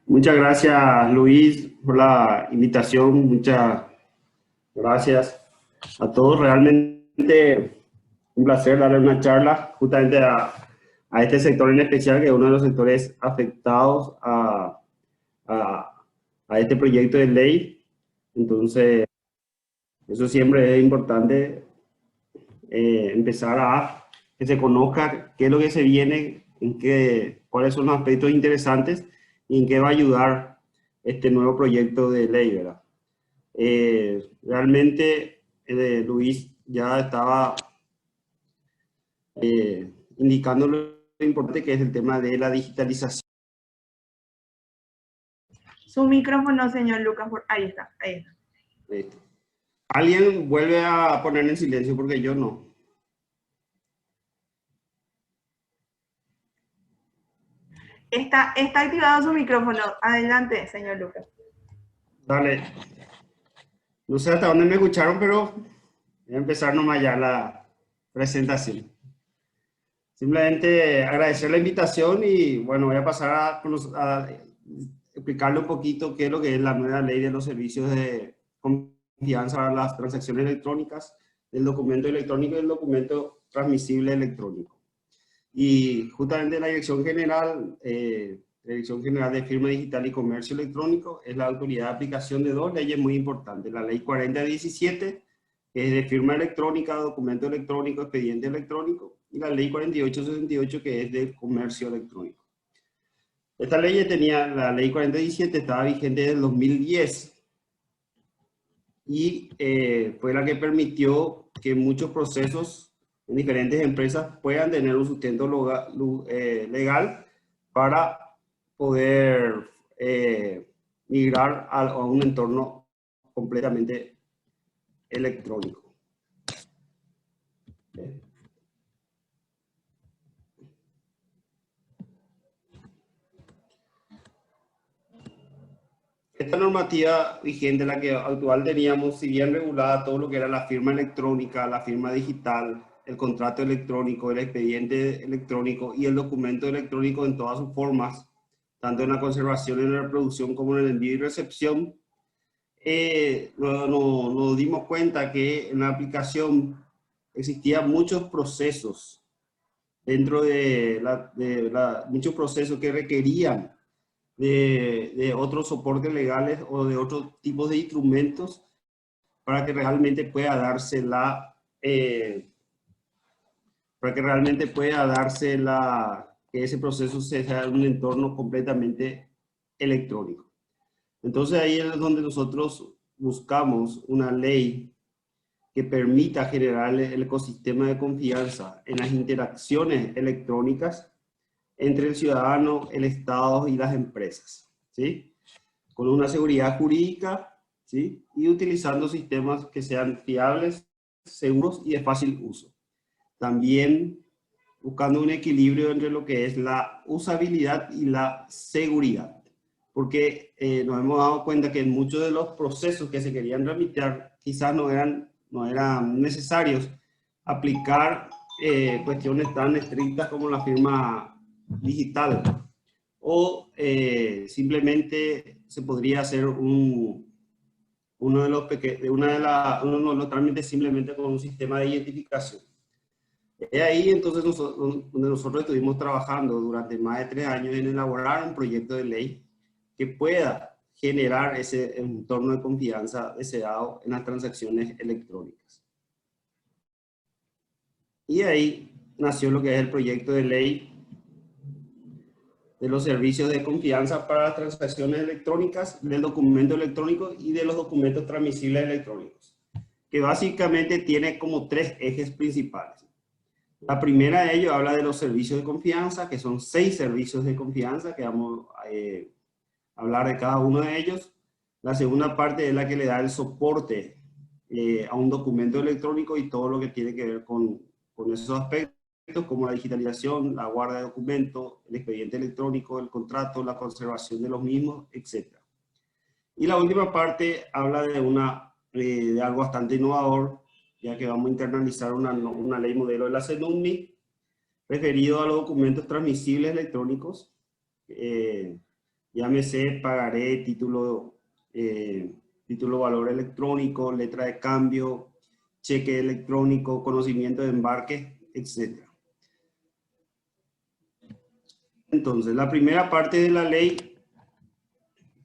Muchas gracias, Luis, por la invitación. Muchas gracias a todos. Realmente un placer darle una charla justamente a este sector en especial, que es uno de los sectores afectados a, a este proyecto de ley. Entonces, eso siempre es importante, empezar a que se conozca qué es lo que se viene, cuáles son los aspectos interesantes y en qué va a ayudar este nuevo proyecto de ley, ¿verdad? Realmente Luis ya estaba indicando lo importante que es el tema de la digitalización. Su micrófono, señor Lucas, ahí está, ahí está. Alguien vuelve a poner en silencio porque yo no. Está activado su micrófono. Adelante, señor Lucas. Dale. No sé hasta dónde me escucharon, pero voy a empezar nomás ya la presentación. Simplemente agradecer la invitación y bueno, voy a pasar a explicarle un poquito qué es lo que es la nueva ley de los servicios de confianza para las transacciones electrónicas, del documento electrónico y del documento transmisible electrónico. Y justamente la Dirección General de Firma Digital y Comercio Electrónico es la autoridad de aplicación de dos leyes muy importantes. La Ley 4017, que es de firma electrónica, documento electrónico, expediente electrónico, y la Ley 4868, que es de comercio electrónico. Esta ley la Ley 4017 estaba vigente desde el 2010 y fue la que permitió que muchos procesos en diferentes empresas puedan tener un sustento legal para poder migrar a un entorno completamente electrónico. Esta normativa vigente, la que actual teníamos, si bien regulada todo lo que era la firma electrónica, la firma digital, el contrato electrónico, el expediente electrónico y el documento electrónico en todas sus formas, tanto en la conservación, en la reproducción como en el envío y recepción, nos dimos cuenta que en la aplicación existían muchos procesos dentro de muchos procesos que requerían de otros soportes legales o de otros tipos de instrumentos para que realmente pueda darse que ese proceso sea en un entorno completamente electrónico. Entonces ahí es donde nosotros buscamos una ley que permita generar el ecosistema de confianza en las interacciones electrónicas entre el ciudadano, el Estado y las empresas, ¿sí? Con una seguridad jurídica, ¿sí? Y utilizando sistemas que sean fiables, seguros y de fácil uso. También buscando un equilibrio entre lo que es la usabilidad y la seguridad. Porque nos hemos dado cuenta que muchos de los procesos que se querían tramitar quizás no eran necesarios aplicar cuestiones tan estrictas como la firma digital, o simplemente se podría hacer uno de los trámites simplemente con un sistema de identificación. Es ahí entonces donde nosotros estuvimos trabajando durante más de 3 años en elaborar un proyecto de ley que pueda generar ese entorno de confianza deseado en las transacciones electrónicas. Y ahí nació lo que es el proyecto de ley de los servicios de confianza para las transacciones electrónicas, del documento electrónico y de los documentos transmisibles electrónicos, que básicamente tiene como 3 ejes principales. La primera de ellos habla de los servicios de confianza, que son 6 servicios de confianza, que vamos a hablar de cada uno de ellos. La segunda parte es la que le da el soporte a un documento electrónico y todo lo que tiene que ver con esos aspectos, como la digitalización, la guarda de documentos, el expediente electrónico, el contrato, la conservación de los mismos, etc. Y la última parte habla de algo bastante innovador, ya que vamos a internalizar una ley modelo de la CENUMNI, referido a los documentos transmisibles electrónicos, Llámese pagaré, título valor electrónico, letra de cambio, cheque electrónico, conocimiento de embarque, etc. Entonces, la primera parte de la ley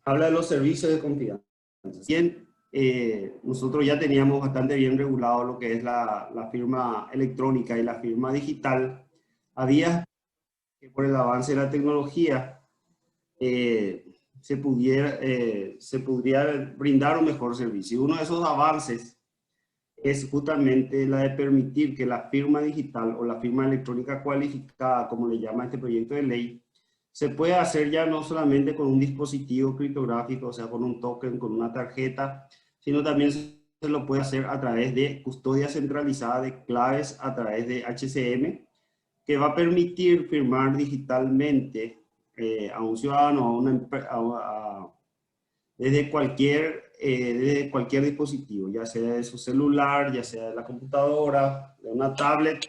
habla de los servicios de confianza. Bien, nosotros ya teníamos bastante bien regulado lo que es la firma electrónica y la firma digital. Había que por el avance de la tecnología se podría brindar un mejor servicio. Uno de esos avances es justamente la de permitir que la firma digital o la firma electrónica cualificada, como le llama este proyecto de ley, se puede hacer ya no solamente con un dispositivo criptográfico, o sea, con un token, con una tarjeta, sino también se lo puede hacer a través de custodia centralizada de claves a través de HCM, que va a permitir firmar digitalmente a un ciudadano, desde cualquier dispositivo, ya sea de su celular, ya sea de la computadora, de una tablet,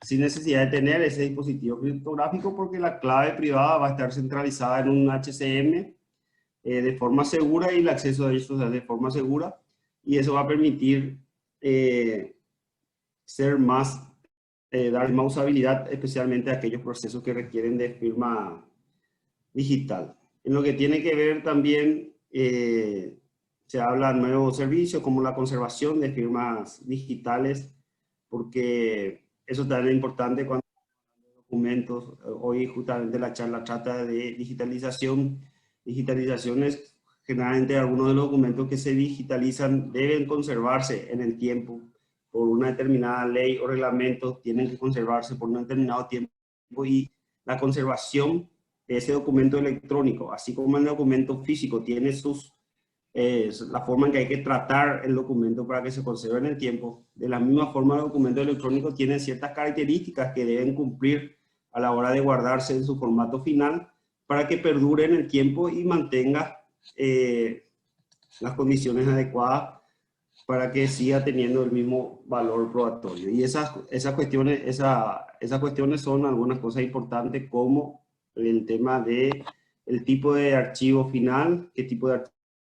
sin necesidad de tener ese dispositivo criptográfico, porque la clave privada va a estar centralizada en un HCM de forma segura y el acceso a ellos de forma segura, y eso va a permitir dar más usabilidad, especialmente a aquellos procesos que requieren de firma digital. En lo que tiene que ver también, se habla de nuevos servicios como la conservación de firmas digitales, porque eso también es importante cuando documentos. Hoy justamente la charla trata de digitalización. Digitalización es generalmente algunos de los documentos que se digitalizan deben conservarse en el tiempo por una determinada ley o reglamento, tienen que conservarse por un determinado tiempo, y la conservación de ese documento electrónico, así como el documento físico tiene la forma en que hay que tratar el documento para que se conserve en el tiempo, de la misma forma el documento electrónico tiene ciertas características que deben cumplir a la hora de guardarse en su formato final para que perdure en el tiempo y mantenga las condiciones adecuadas para que siga teniendo el mismo valor probatorio. Y esas cuestiones son algunas cosas importantes, como el tema de el tipo de archivo final, qué tipo de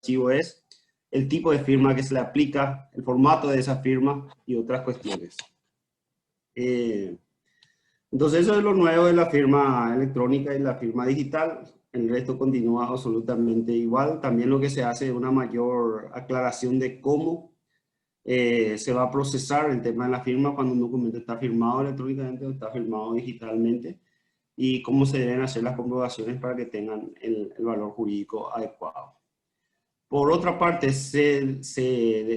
archivo es, el tipo de firma que se le aplica, el formato de esa firma y otras cuestiones. Entonces eso es lo nuevo de la firma electrónica y la firma digital. El resto continúa absolutamente igual. También lo que se hace es una mayor aclaración de cómo se va a procesar el tema de la firma cuando un documento está firmado electrónicamente o está firmado digitalmente, y cómo se deben hacer las comprobaciones para que tengan el valor jurídico adecuado. Por otra parte, se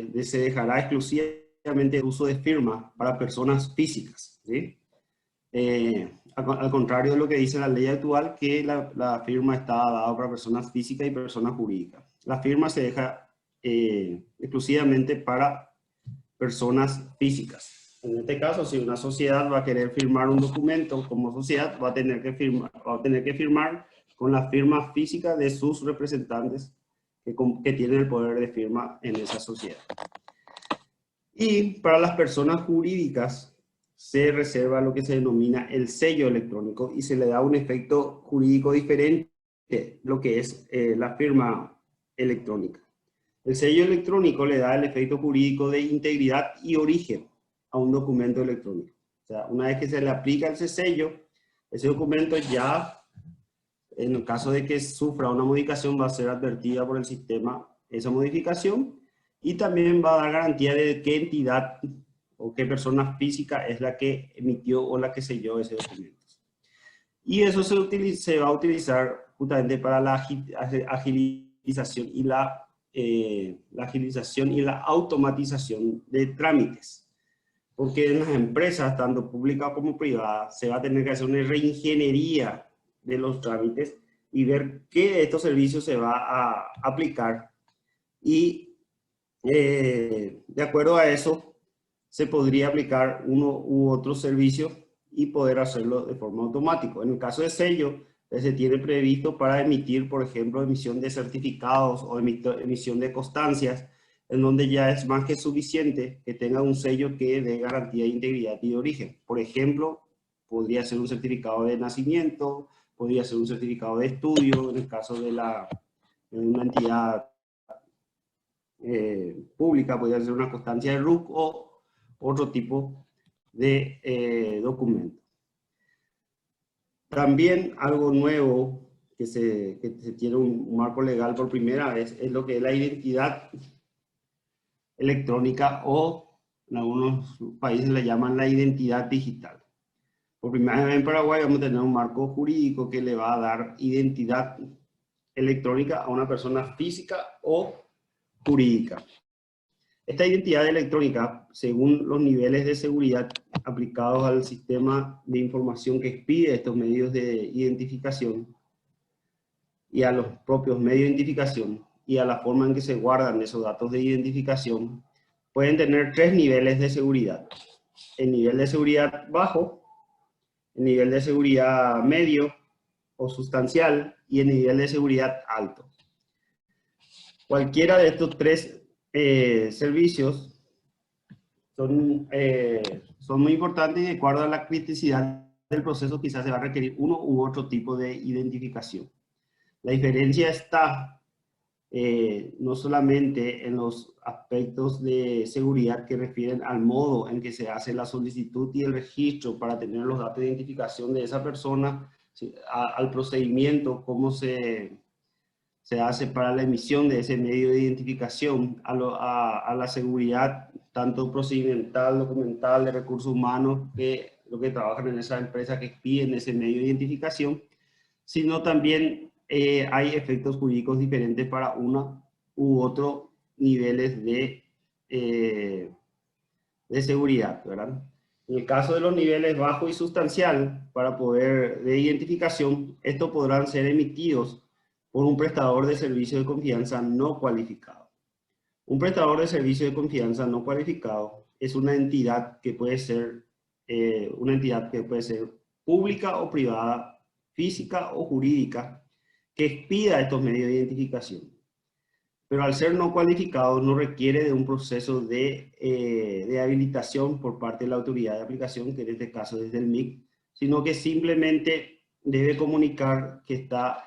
dejará exclusivamente el uso de firma para personas físicas, ¿sí? Al contrario de lo que dice la ley actual, que la firma está dada para personas físicas y personas jurídicas. La firma se deja exclusivamente para personas físicas. En este caso, si una sociedad va a querer firmar un documento como sociedad, va a tener que firmar con la firma física de sus representantes que tienen el poder de firma en esa sociedad. Y para las personas jurídicas se reserva lo que se denomina el sello electrónico y se le da un efecto jurídico diferente, lo que es la firma electrónica. El sello electrónico le da el efecto jurídico de integridad y origen a un documento electrónico. O sea, una vez que se le aplica ese sello, ese documento ya, en el caso de que sufra una modificación, va a ser advertida por el sistema esa modificación, y también va a dar garantía de qué entidad o qué persona física es la que emitió o la que selló ese documento. Y eso se va a utilizar justamente para la agilización y la automatización de trámites. Porque en las empresas, tanto públicas como privadas, se va a tener que hacer una reingeniería de los trámites y ver qué de estos servicios se va a aplicar. Y de acuerdo a eso, se podría aplicar uno u otro servicio y poder hacerlo de forma automática. En el caso de sello, se tiene previsto para emitir, por ejemplo, emisión de certificados o emisión de constancias, en donde ya es más que suficiente que tenga un sello que dé garantía de integridad y de origen. Por ejemplo, podría ser un certificado de nacimiento, podría ser un certificado de estudio, en el caso de una entidad pública, podría ser una constancia de RUC o otro tipo de documento. También algo nuevo que se tiene un marco legal por primera vez es lo que es la identidad electrónica, o en algunos países le llaman la identidad digital. Por primera vez en Paraguay vamos a tener un marco jurídico que le va a dar identidad electrónica a una persona física o jurídica. Esta identidad electrónica, según los niveles de seguridad aplicados al sistema de información que expide estos medios de identificación y a los propios medios de identificación y a la forma en que se guardan esos datos de identificación, pueden tener 3 niveles de seguridad. El nivel de seguridad bajo, el nivel de seguridad medio o sustancial y el nivel de seguridad alto. Cualquiera de estos 3 servicios son muy importantes y de acuerdo a la criticidad del proceso quizás se va a requerir uno u otro tipo de identificación. La diferencia está no solamente en los aspectos de seguridad que refieren al modo en que se hace la solicitud y el registro para tener los datos de identificación de esa persona, al procedimiento, cómo se hace para la emisión de ese medio de identificación, a la seguridad tanto procedimental, documental, de recursos humanos, que lo que trabajan en esa empresa que piden ese medio de identificación, sino también hay efectos jurídicos diferentes para una u otro niveles de seguridad, ¿verdad? En el caso de los niveles bajo y sustancial, para poder de identificación, estos podrán ser emitidos por un prestador de servicio de confianza no cualificado. Un prestador de servicio de confianza no cualificado es una entidad que puede ser pública o privada, física o jurídica, que expida estos medios de identificación. Pero al ser no cualificado no requiere de un proceso de habilitación por parte de la autoridad de aplicación, que en este caso es del MIC, sino que simplemente debe comunicar que está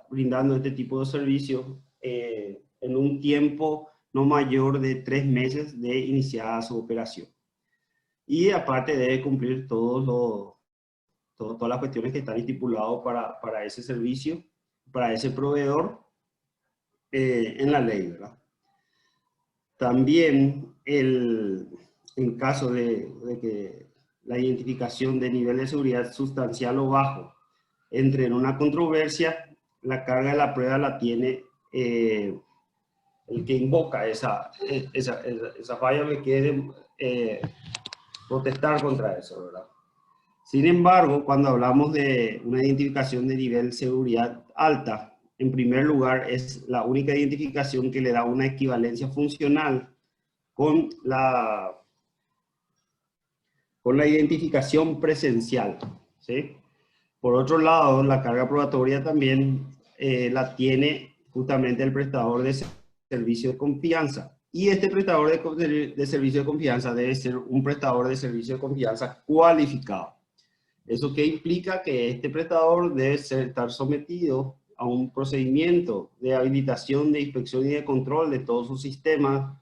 brindando este tipo de servicio en un tiempo no mayor de 3 meses de iniciada su operación. Y aparte debe cumplir todas las cuestiones que están estipuladas para ese servicio, para ese proveedor en la ley, ¿verdad? También en caso de que la identificación de nivel de seguridad sustancial o bajo entre en una controversia, la carga de la prueba la tiene el que invoca esa falla, o que quiere protestar contra eso, ¿verdad? Sin embargo, cuando hablamos de una identificación de nivel de seguridad alta, en primer lugar es la única identificación que le da una equivalencia funcional con la identificación presencial, ¿sí? Por otro lado, la carga probatoria también la tiene justamente el prestador de servicio de confianza. Y este prestador de servicio de confianza debe ser un prestador de servicio de confianza cualificado. ¿Eso qué implica? Que este prestador debe estar sometido a un procedimiento de habilitación, de inspección y de control de todos sus sistemas,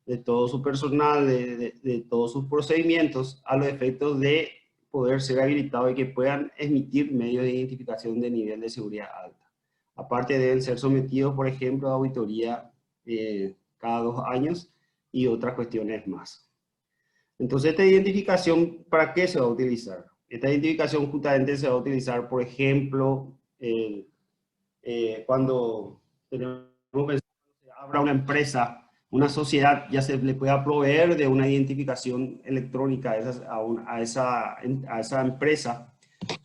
de todo su personal, de todos sus procedimientos, a los efectos de poder ser habilitado y que puedan emitir medios de identificación de nivel de seguridad alta. Aparte deben ser sometidos, por ejemplo, a auditoría cada 2 años y otras cuestiones más. Entonces, esta identificación, ¿para qué se va a utilizar? Esta identificación justamente se va a utilizar, por ejemplo, cuando tenemos que abra una empresa, una sociedad, ya se le pueda proveer de una identificación electrónica a esa empresa,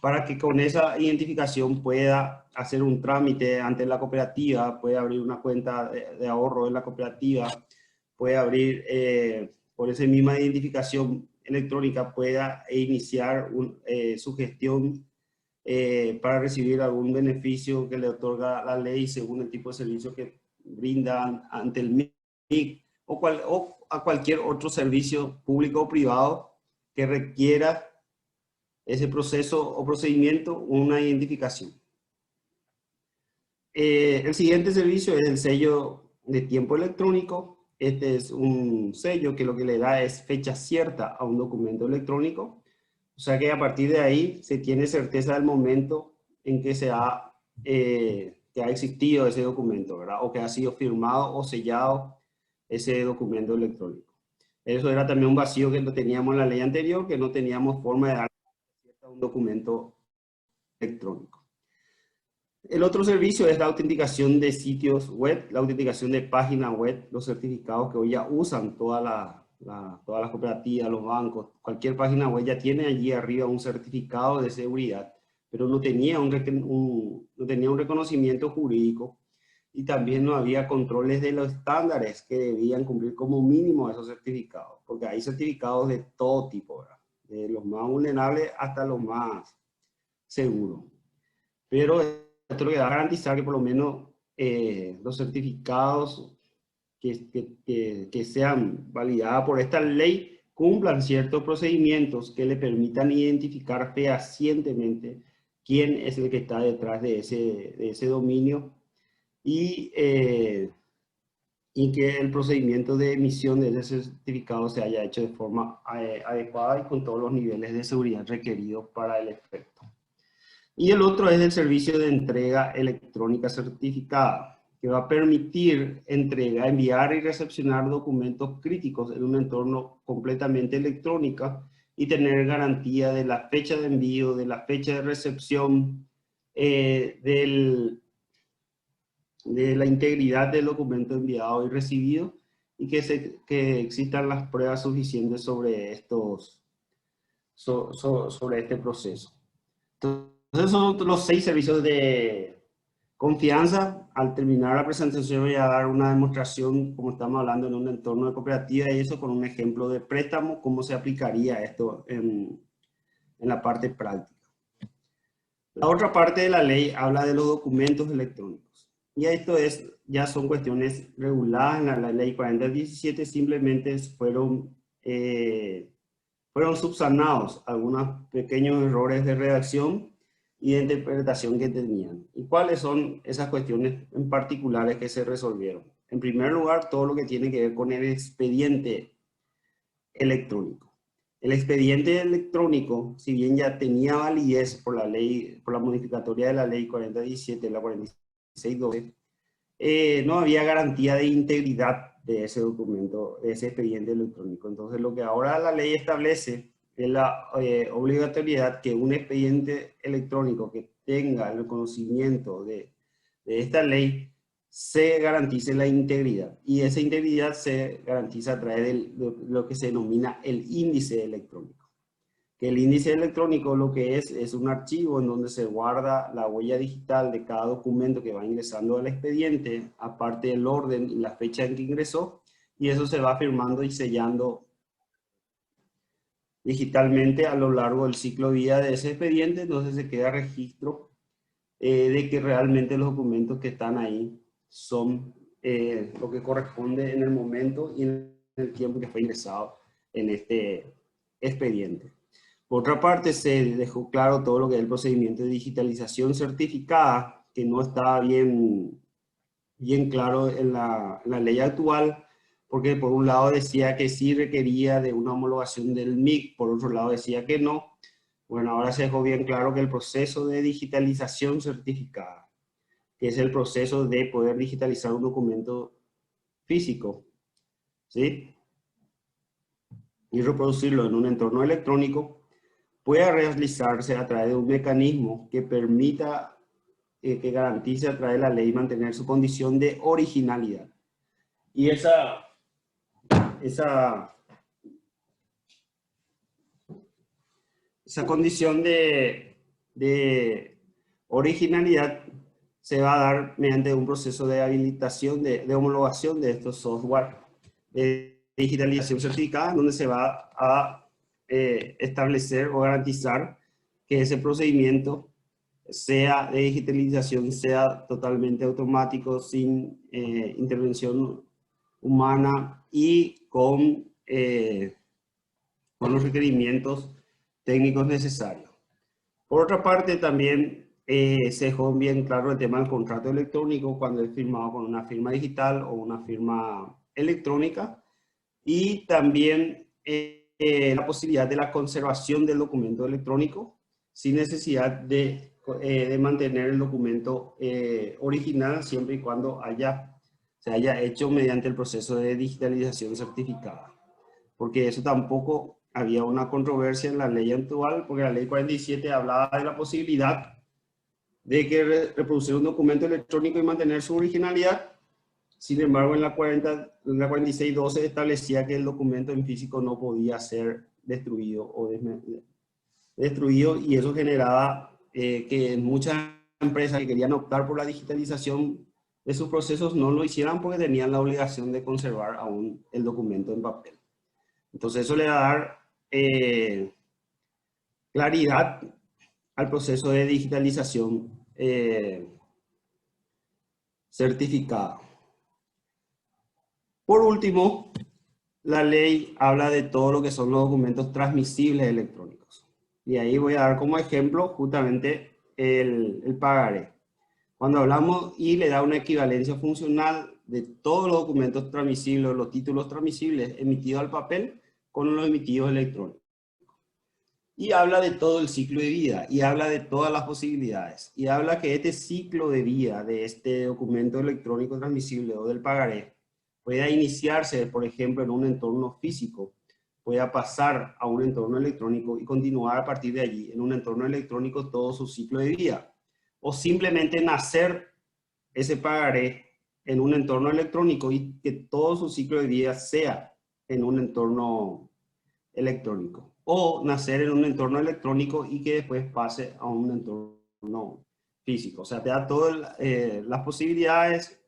para que con esa identificación pueda hacer un trámite ante la cooperativa, puede abrir una cuenta de ahorro en la cooperativa, puede abrir, por esa misma identificación electrónica, pueda iniciar su gestión para recibir algún beneficio que le otorga la ley según el tipo de servicio que brindan ante el MIC o a cualquier otro servicio público o privado que requiera ese proceso o procedimiento una identificación. El siguiente servicio es el sello de tiempo electrónico. Este es un sello que lo que le da es fecha cierta a un documento electrónico. O sea que a partir de ahí se tiene certeza del momento en que que ha existido ese documento, ¿verdad? O que ha sido firmado o sellado ese documento electrónico. Eso era también un vacío que no teníamos en la ley anterior, que no teníamos forma de dar a un documento electrónico. El otro servicio es la autenticación de sitios web, la autenticación de páginas web, los certificados que hoy ya usan todas las cooperativas, los bancos, cualquier página web ya tiene allí arriba un certificado de seguridad, pero no tenía no tenía un reconocimiento jurídico y también no había controles de los estándares que debían cumplir como mínimo esos certificados, porque hay certificados de todo tipo, ¿verdad? De los más vulnerables hasta los más seguros. Pero esto lo que va a garantizar que por lo menos los certificados que sean validados por esta ley cumplan ciertos procedimientos que le permitan identificar fehacientemente quién es el que está detrás de ese dominio y que el procedimiento de emisión de ese certificado se haya hecho de forma adecuada y con todos los niveles de seguridad requeridos para el efecto. Y el otro es el servicio de entrega electrónica certificada, que va a permitir enviar y recepcionar documentos críticos en un entorno completamente electrónico y tener garantía de la fecha de envío, de la fecha de recepción, de la integridad del documento enviado y recibido, y que existan las pruebas suficientes sobre sobre este proceso. Entonces son los 6 servicios de confianza. Al terminar la presentación voy a dar una demostración, como estamos hablando en un entorno de cooperativa, y eso con un ejemplo de préstamo, cómo se aplicaría esto en la parte práctica. La otra parte de la ley habla de los documentos electrónicos. Y esto ya son cuestiones reguladas en la ley 4017, simplemente fueron subsanados algunos pequeños errores de redacción y de interpretación que tenían. ¿Y cuáles son esas cuestiones en particulares que se resolvieron? En primer lugar, todo lo que tiene que ver con el expediente electrónico. El expediente electrónico, si bien ya tenía validez por la ley, por la modificatoria de la ley 4017, la 4612, no había garantía de integridad de ese documento, de ese expediente electrónico. Entonces, lo que ahora la ley establece es la obligatoriedad que un expediente electrónico que tenga el conocimiento de esta ley se garantice la integridad. Y esa integridad se garantiza a través de lo que se denomina el índice electrónico. Que el índice electrónico lo que es un archivo en donde se guarda la huella digital de cada documento que va ingresando al expediente, aparte del orden y la fecha en que ingresó, y eso se va firmando y sellando digitalmente a lo largo del ciclo de vida de ese expediente. Entonces se queda registro de que realmente los documentos que están ahí son lo que corresponde en el momento y en el tiempo que fue ingresado en este expediente. Por otra parte, se dejó claro todo lo que es el procedimiento de digitalización certificada, que no estaba bien claro en la ley actual, porque por un lado decía que sí requería de una homologación del MIC, por otro lado decía que no. Bueno, ahora se dejó bien claro que el proceso de digitalización certificada, que es el proceso de poder digitalizar un documento físico, ¿sí? Y reproducirlo en un entorno electrónico, pueda realizarse a través de un mecanismo que permita, que garantice a través de la ley mantener su condición de originalidad. Y esa condición de originalidad se va a dar mediante un proceso de habilitación, de homologación de estos software de digitalización certificada, donde se va a establecer o garantizar que ese procedimiento sea de digitalización sea totalmente automático, sin intervención humana y con los requerimientos técnicos necesarios. Por otra parte, también se dejó bien claro el tema del contrato electrónico cuando es firmado con una firma digital o una firma electrónica, y también la posibilidad de la conservación del documento electrónico sin necesidad de mantener el documento original siempre y cuando se haya hecho mediante el proceso de digitalización certificada. Porque eso tampoco había una controversia en la ley actual, porque la ley 47 hablaba de la posibilidad de que reproducir un documento electrónico y mantener su originalidad. Sin embargo, en la 46.12 establecía que el documento en físico no podía ser destruido y eso generaba que muchas empresas que querían optar por la digitalización de sus procesos no lo hicieran porque tenían la obligación de conservar aún el documento en papel. Entonces eso le va a dar claridad al proceso de digitalización certificada. Por último, la ley habla de todo lo que son los documentos transmisibles electrónicos. Y ahí voy a dar como ejemplo justamente el pagaré. Cuando hablamos y le da una equivalencia funcional de todos los documentos transmisibles, los títulos transmisibles emitidos al papel con los emitidos electrónicos. Y habla de todo el ciclo de vida y habla de todas las posibilidades. Y habla que este ciclo de vida de este documento electrónico transmisible o del pagaré pueda iniciarse, por ejemplo, en un entorno físico, pueda pasar a un entorno electrónico y continuar a partir de allí en un entorno electrónico todo su ciclo de vida. O simplemente nacer ese pagaré en un entorno electrónico y que todo su ciclo de vida sea en un entorno electrónico. O nacer en un entorno electrónico y que después pase a un entorno físico. O sea, te da todas las posibilidades,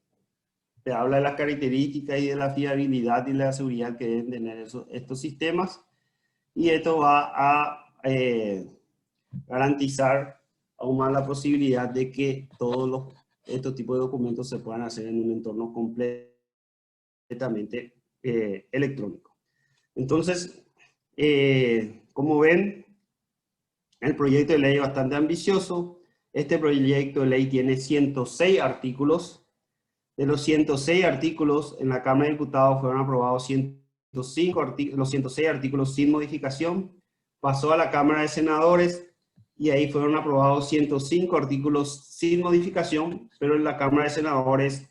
te habla de las características y de la fiabilidad y la seguridad que deben tener estos sistemas. Y esto va a garantizar aún más la posibilidad de que todos estos tipos de documentos se puedan hacer en un entorno completamente electrónico. Entonces, como ven, el proyecto de ley es bastante ambicioso. Este proyecto de ley tiene 106 artículos. De los 106 artículos, en la Cámara de Diputados fueron aprobados 106 artículos sin modificación. Pasó a la Cámara de Senadores y ahí fueron aprobados 105 artículos sin modificación, pero en la Cámara de Senadores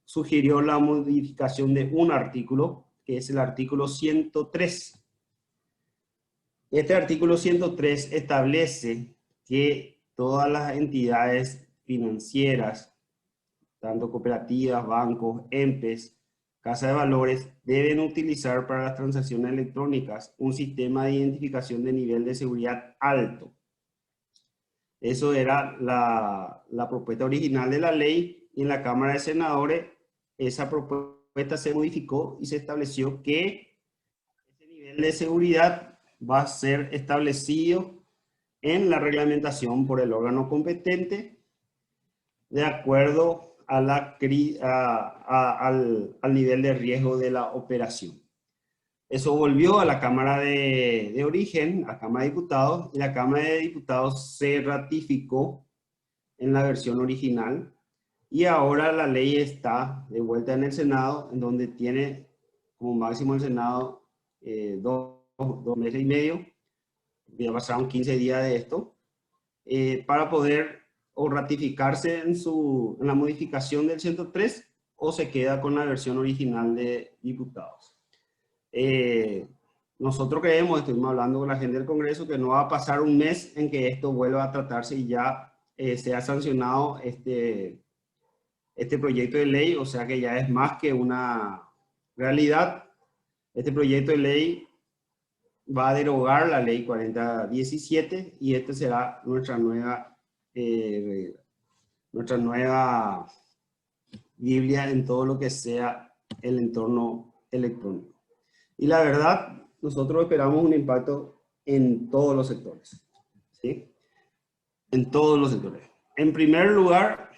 sugirió la modificación de un artículo, que es el artículo 103. Este artículo 103 establece que todas las entidades financieras, tanto cooperativas, bancos, EMPES, casas de valores, deben utilizar para las transacciones electrónicas un sistema de identificación de nivel de seguridad alto. Eso era la propuesta original de la ley, y en la Cámara de Senadores esa propuesta se modificó y se estableció que ese nivel de seguridad va a ser establecido en la reglamentación por el órgano competente de acuerdo al nivel de riesgo de la operación. Eso volvió a la Cámara de origen, a la Cámara de Diputados, y la Cámara de Diputados se ratificó en la versión original, y ahora la ley está de vuelta en el Senado, en donde tiene como máximo el Senado 2 meses y medio, ya pasaron 15 días de esto, para poder o ratificarse en la modificación del 103 o se queda con la versión original de diputados. Nosotros creemos, estuvimos hablando con la gente del Congreso, que no va a pasar un mes en que esto vuelva a tratarse y ya sea sancionado este proyecto de ley, o sea que ya es más que una realidad. Este proyecto de ley va a derogar la ley 4017 y esta será nuestra nueva Biblia en todo lo que sea el entorno electrónico. Y la verdad, nosotros esperamos un impacto en todos los sectores, ¿sí? En todos los sectores. En primer lugar,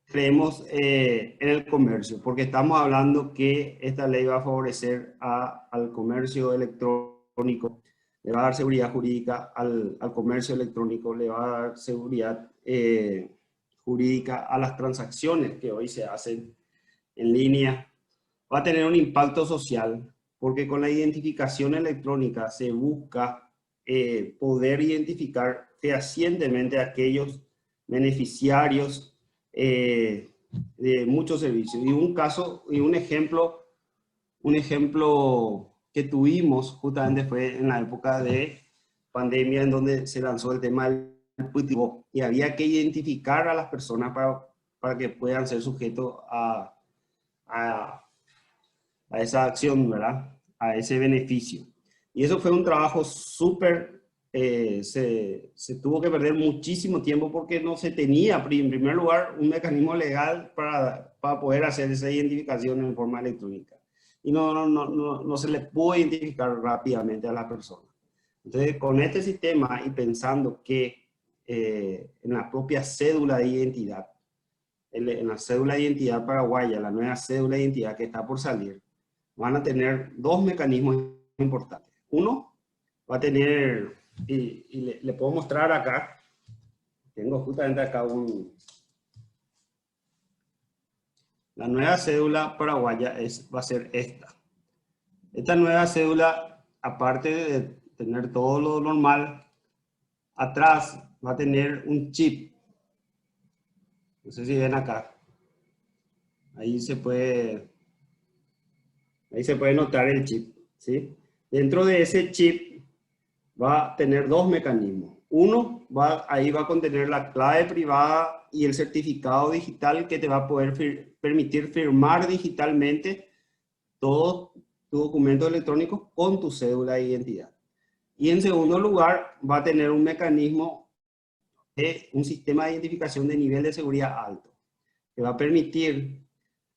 creemos en el comercio, porque estamos hablando que esta ley va a favorecer al comercio electrónico, le va a dar seguridad jurídica al comercio electrónico, le va a dar seguridad jurídica a las transacciones que hoy se hacen en línea. Va a tener un impacto social, porque con la identificación electrónica se busca poder identificar fehacientemente a aquellos beneficiarios de muchos servicios. Y un caso, y un ejemplo que tuvimos justamente fue en la época de pandemia, en donde se lanzó el tema del PTO, y había que identificar a las personas para que puedan ser sujetos a esa acción, ¿verdad? A ese beneficio. Y eso fue un trabajo súper, se tuvo que perder muchísimo tiempo porque no se tenía, en primer lugar, un mecanismo legal para poder hacer esa identificación en forma electrónica. Y no se le pudo identificar rápidamente a la persona. Entonces, con este sistema y pensando que en la propia cédula de identidad, en la cédula de identidad paraguaya, la nueva cédula de identidad que está por salir, van a tener dos mecanismos importantes. Uno, va a tener, y le puedo mostrar acá, tengo justamente acá la nueva cédula paraguaya va a ser esta. Esta nueva cédula, aparte de tener todo lo normal, atrás va a tener un chip. No sé si ven acá. Ahí se puede notar el chip, ¿sí? Dentro de ese chip va a tener dos mecanismos. Uno, ahí va a contener la clave privada y el certificado digital que te va a poder permitir firmar digitalmente todo tu documento electrónico con tu cédula de identidad. Y en segundo lugar, va a tener un mecanismo de un sistema de identificación de nivel de seguridad alto, que va a permitir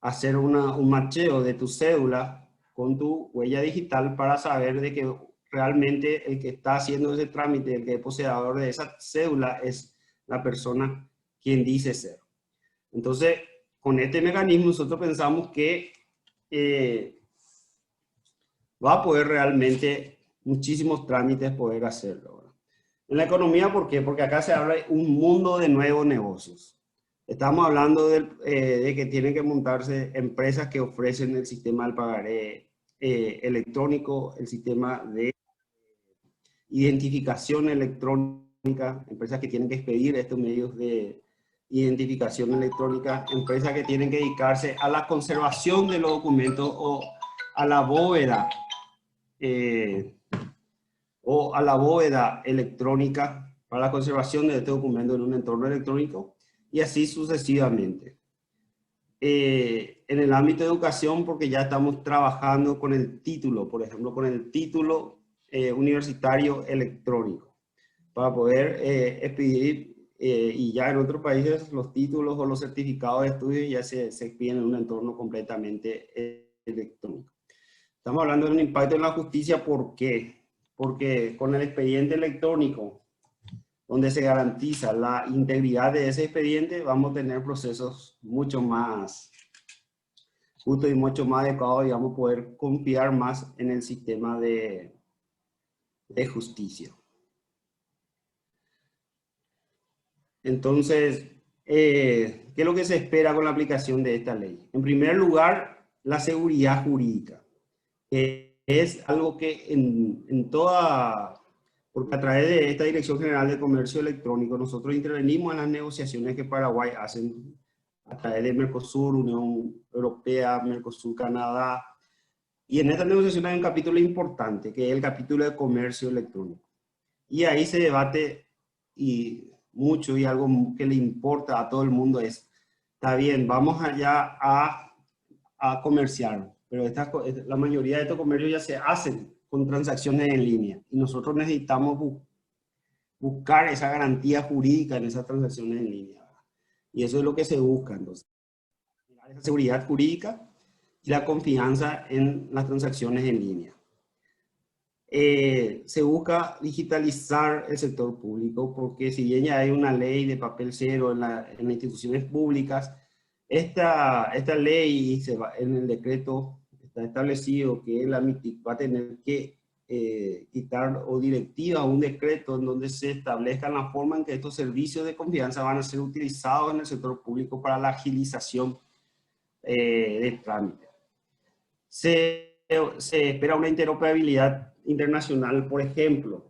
hacer un macheo de tu cédula con tu huella digital para saber de que realmente el que está haciendo ese trámite, el que es poseedor de esa cédula, es la persona quien dice ser. Entonces, con este mecanismo nosotros pensamos que va a poder realmente muchísimos trámites poder hacerlo, ¿verdad? En la economía, ¿por qué? Porque acá se habla de un mundo de nuevos negocios. Estamos hablando de que tienen que montarse empresas que ofrecen el sistema del pagaré electrónico, el sistema de identificación electrónica, empresas que tienen que expedir estos medios de identificación electrónica, empresas que tienen que dedicarse a la conservación de los documentos o a la bóveda electrónica para la conservación de este documento en un entorno electrónico, y así sucesivamente. En el ámbito de educación, porque ya estamos trabajando con el título, por ejemplo, con el título universitario electrónico, para poder expedir, y ya en otros países los títulos o los certificados de estudio ya se expiden en un entorno completamente electrónico. Estamos hablando de un impacto en la justicia, ¿por qué? Porque con el expediente electrónico, donde se garantiza la integridad de ese expediente, vamos a tener procesos mucho más justos y mucho más adecuados, y vamos a poder confiar más en el sistema de justicia. Entonces, ¿qué es lo que se espera con la aplicación de esta ley? En primer lugar, la seguridad jurídica. Es algo que en toda... Porque a través de esta Dirección General de Comercio Electrónico nosotros intervenimos en las negociaciones que Paraguay hacen a través de Mercosur, Unión Europea, Mercosur, Canadá. Y en esta negociación hay un capítulo importante, que es el capítulo de comercio electrónico. Y ahí se debate y mucho, y algo que le importa a todo el mundo es, está bien, vamos allá a comerciar, pero la mayoría de estos comercios ya se hacen con transacciones en línea, y nosotros necesitamos buscar esa garantía jurídica en esas transacciones en línea, ¿verdad? Y eso es lo que se busca, entonces, esa seguridad jurídica y la confianza en las transacciones en línea. Se busca digitalizar el sector público, porque si bien ya hay una ley de papel cero en las instituciones públicas, esta ley en el decreto está establecido que la MITIC va a tener que quitar o directiva, un decreto en donde se establezca la forma en que estos servicios de confianza van a ser utilizados en el sector público para la agilización de trámite. Se espera una interoperabilidad internacional, por ejemplo.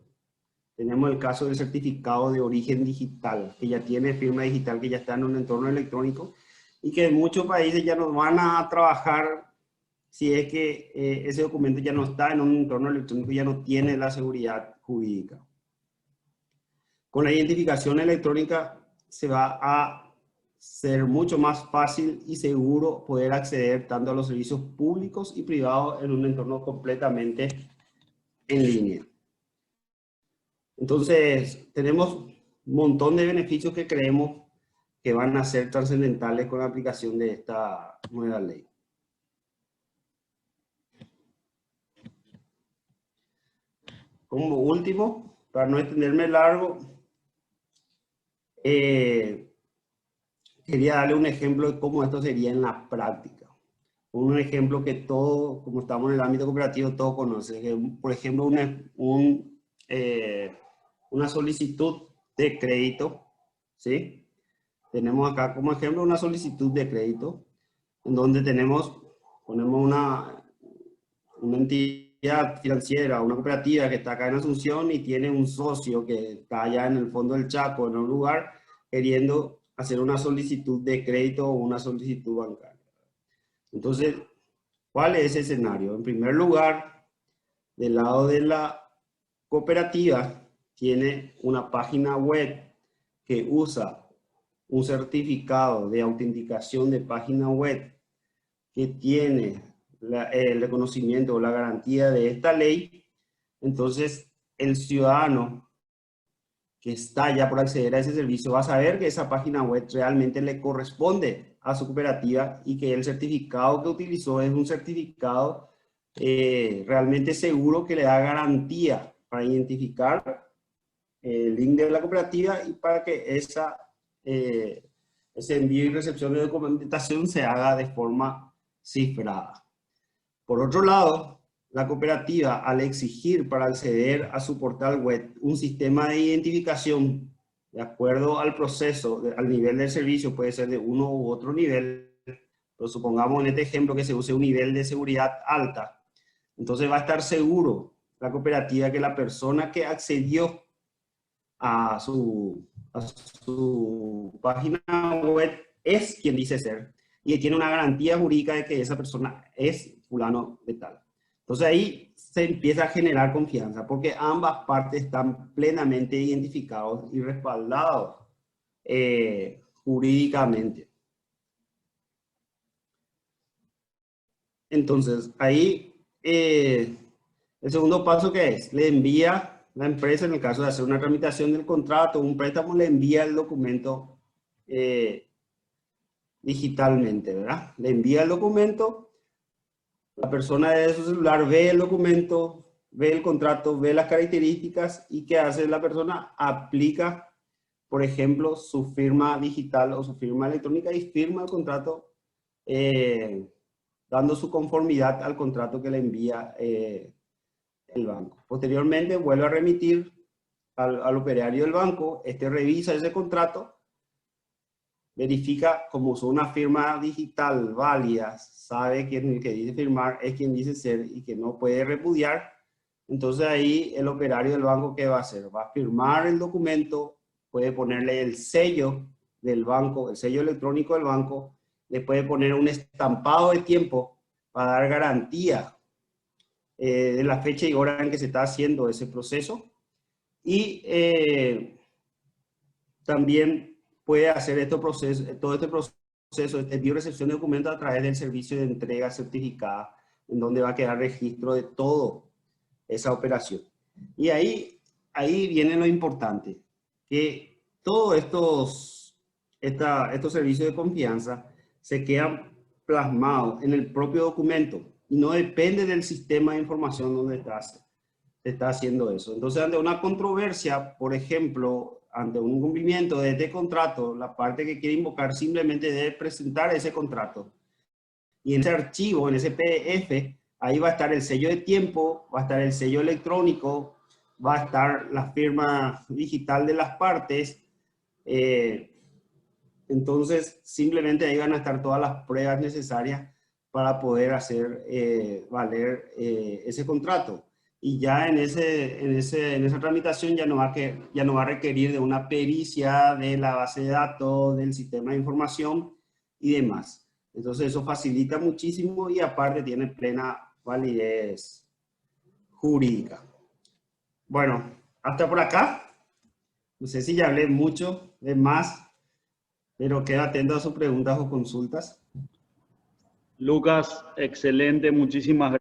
Tenemos el caso del certificado de origen digital, que ya tiene firma digital, que ya está en un entorno electrónico y que en muchos países ya no van a trabajar si es que ese documento ya no está en un entorno electrónico, ya no tiene la seguridad jurídica. Con la identificación electrónica se va a ser mucho más fácil y seguro poder acceder tanto a los servicios públicos y privados en un entorno completamente en línea. Entonces, tenemos un montón de beneficios que creemos que van a ser trascendentales con la aplicación de esta nueva ley. Como último, para no extenderme largo, quería darle un ejemplo de cómo esto sería en la práctica. Un ejemplo que todos, como estamos en el ámbito cooperativo, todos conocen. Por ejemplo, una solicitud de crédito, ¿sí? Tenemos acá como ejemplo una solicitud de crédito, en donde ponemos una entidad financiera, una cooperativa que está acá en Asunción y tiene un socio que está allá en el fondo del Chaco, en un lugar, queriendo hacer una solicitud de crédito o una solicitud bancaria. Entonces, ¿cuál es ese escenario? En primer lugar, del lado de la cooperativa, tiene una página web que usa un certificado de autenticación de página web que tiene el reconocimiento o la garantía de esta ley. Entonces, el ciudadano que está ya por acceder a ese servicio va a saber que esa página web realmente le corresponde a su cooperativa y que el certificado que utilizó es un certificado realmente seguro que le da garantía para identificar el link de la cooperativa y para que ese envío y recepción de documentación se haga de forma cifrada. Por otro lado, la cooperativa, al exigir para acceder a su portal web un sistema de identificación de acuerdo al proceso, al nivel del servicio, puede ser de uno u otro nivel, pero supongamos en este ejemplo que se use un nivel de seguridad alta, entonces va a estar seguro la cooperativa que la persona que accedió a su página web es quien dice ser y tiene una garantía jurídica de que esa persona es fulano de tal. Entonces ahí se empieza a generar confianza porque ambas partes están plenamente identificados y respaldados jurídicamente. Entonces ahí el segundo paso, ¿qué es? Le envía la empresa, en el caso de hacer una tramitación del contrato, un préstamo, le envía el documento digitalmente, ¿verdad? Le envía el documento, la persona de su celular ve el documento, ve el contrato, ve las características y ¿qué hace la persona? Aplica, por ejemplo, su firma digital o su firma electrónica y firma el contrato dando su conformidad al contrato que le envía el banco. Posteriormente vuelve a remitir al operario del banco, este revisa ese contrato, verifica como usó una firma digital válida, sabe que el que dice firmar es quien dice ser y que no puede repudiar. Entonces ahí el operario del banco, ¿qué va a hacer? Va a firmar el documento, puede ponerle el sello del banco, el sello electrónico del banco, le puede poner un estampado de tiempo para dar garantía de la fecha y hora en que se está haciendo ese proceso. Y también puede hacer todo este proceso de envío y recepción de documentos a través del servicio de entrega certificada, en donde va a quedar registro de toda esa operación. Y ahí viene lo importante, que todos estos servicios de confianza se quedan plasmados en el propio documento y no depende del sistema de información donde se está haciendo eso. Entonces, ante una controversia, por ejemplo, ante un incumplimiento de este contrato, la parte que quiere invocar simplemente debe presentar ese contrato. Y en ese archivo, en ese PDF, Ahí va a estar el sello de tiempo, va a estar el sello electrónico, va a estar la firma digital de las partes. Entonces, simplemente ahí van a estar todas las pruebas necesarias para poder hacer valer ese contrato. Y ya en esa tramitación ya no va a requerir de una pericia de la base de datos, del sistema de información y demás. Entonces eso facilita muchísimo y aparte tiene plena validez jurídica. Bueno, hasta por acá. No sé si ya hablé mucho de más, pero quedo atento a sus preguntas o consultas. Lucas, excelente, muchísimas gracias.